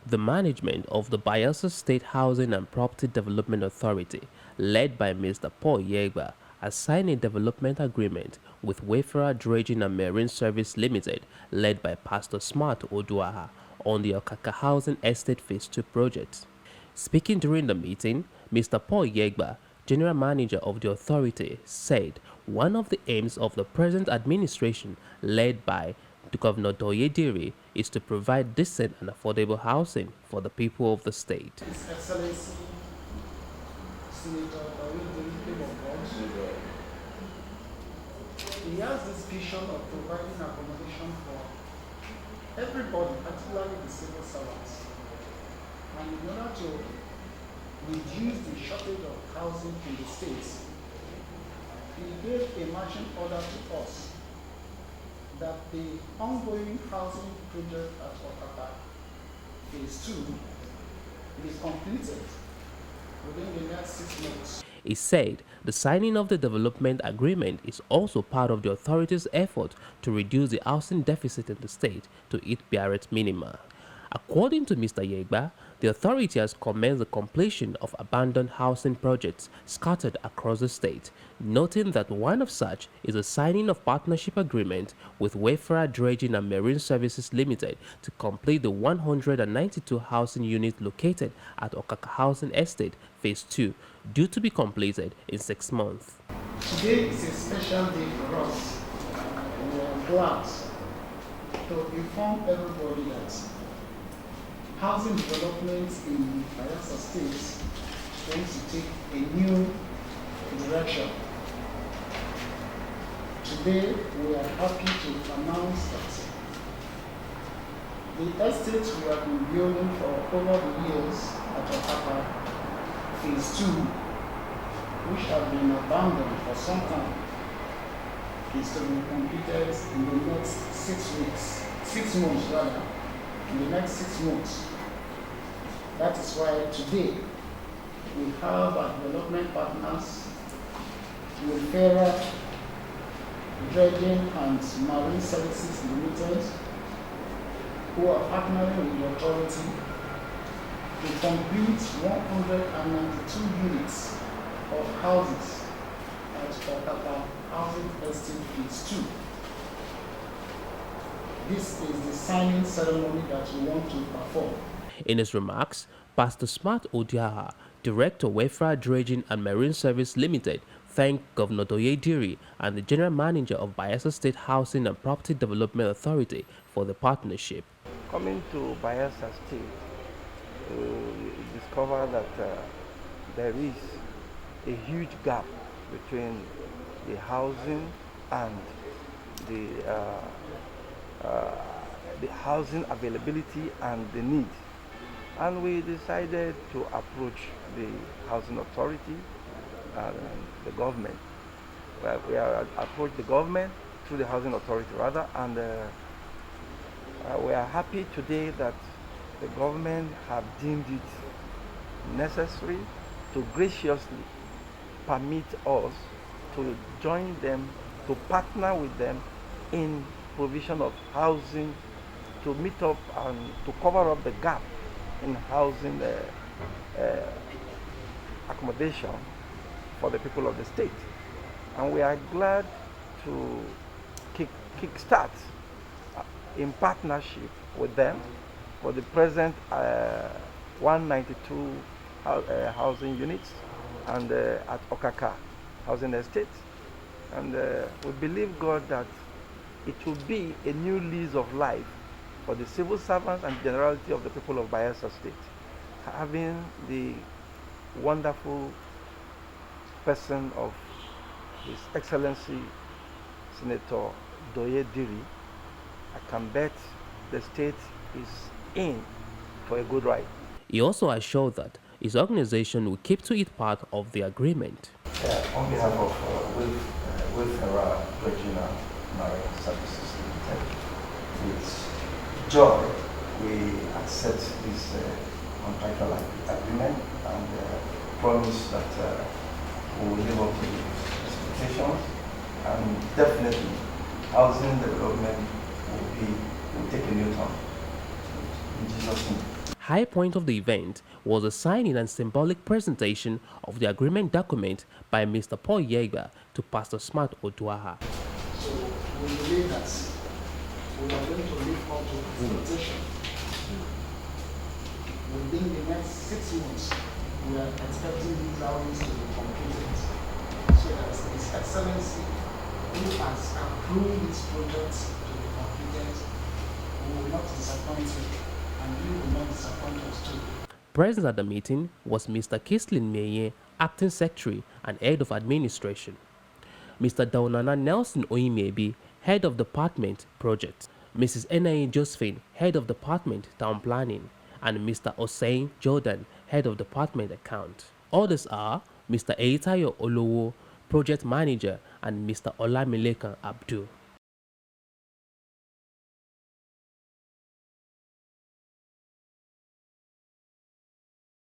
The management of the Bayelsa State Housing and Property Development Authority, led by Mr. Paul Yegba, has signed a development agreement with Wayfarer Dredging and Marine Service Limited, led by Pastor Smart Oduaha, on the Okaka Housing Estate Phase 2 project. Speaking during the meeting, Mr. Paul Yegba, General Manager of the authority, said one of the aims of the present administration, led by Governor Doyediri, is to provide decent and affordable housing for the people of the state. His Excellency Senator Doyediri of God, he has this vision of providing accommodation for everybody, particularly the civil servants. And in order to reduce the shortage of housing in the states, he gave a marching order to us that the ongoing housing project at Okaka Phase 2 be completed within the next 6 months. He said the signing of the development agreement is also part of the authority's effort to reduce the housing deficit in the state to its barest minima. According to Mr. Yegba, the authority has commenced the completion of abandoned housing projects scattered across the state, noting that one of such is the signing of partnership agreement with Wayfarer Dredging and Marine Services Limited to complete the 192 housing units located at Okaka Housing Estate Phase 2, due to be completed in 6 months. Today is a special day for us. We are glad to inform everybody that housing development in Bayelsa State is going to take a new direction. Today, we are happy to announce that the estates we have been building for over the years at Okaka Phase 2, which have been abandoned for some time, is to be completed in the next 6 months rather, in the next 6 months. That is why today we have our development partners, Wayfarer Dredging and Marine Services Limited, who are partnering with the authority to complete 192 units of houses at Okaka Housing Estate Phase 2. This is the signing ceremony that we want to perform. In his remarks, Pastor Smart Odiaha, Director Wayfarer Dredging and Marine Service Limited, thanked Governor Doyediri and the General Manager of Bayelsa State Housing and Property Development Authority for the partnership. Coming to Bayelsa State, we discover that there is a huge gap between the housing and the housing availability and the need. And we decided to approach the housing authority and the government. We approached the government through the housing authority rather, and we are happy today that the government have deemed it necessary to graciously permit us to join them, to partner with them in provision of housing to meet up and to cover up the gap in housing accommodation for the people of the state. And we are glad to kickstart in partnership with them for the present 192 housing units and at Okaka Housing Estate. And we believe God that it will be a new lease of life for the civil servants and generality of the people of Bayelsa State, having the wonderful person of His Excellency Senator Doyediri. I can bet the state is in for a good ride. He also assured that his organization will keep to its part of the agreement. On behalf of Wayfarer Dredging and Marine Services Limited, with joy we accept this contractual agreement and promise that we will live up to the expectations, and definitely housing development will take a new turn. In Jesus' name. high point of the event was the signing and symbolic presentation of the agreement document by Mr. Paul Yegba to Pastor Smart Oduaha. So we believe that we are going to live up to expectation. Within the next 6 months, we are expecting these houses to be completed. So that His Excellency, who has approved these projects to be completed, we will not disappoint you, and you will not disappoint us too. Present at the meeting was Mr. Kislin Meye, Acting Secretary and Head of Administration, Mr. Daunana Nelson Amaebi, Head of Department Projects, Mrs. Enaye Josephine, Head of Department Town Planning, and Mr. Osain Jordan, Head of Department Account. Others are Mr. Eitayo Olowo, Project Manager, and Mr. Olamilekan Abdul.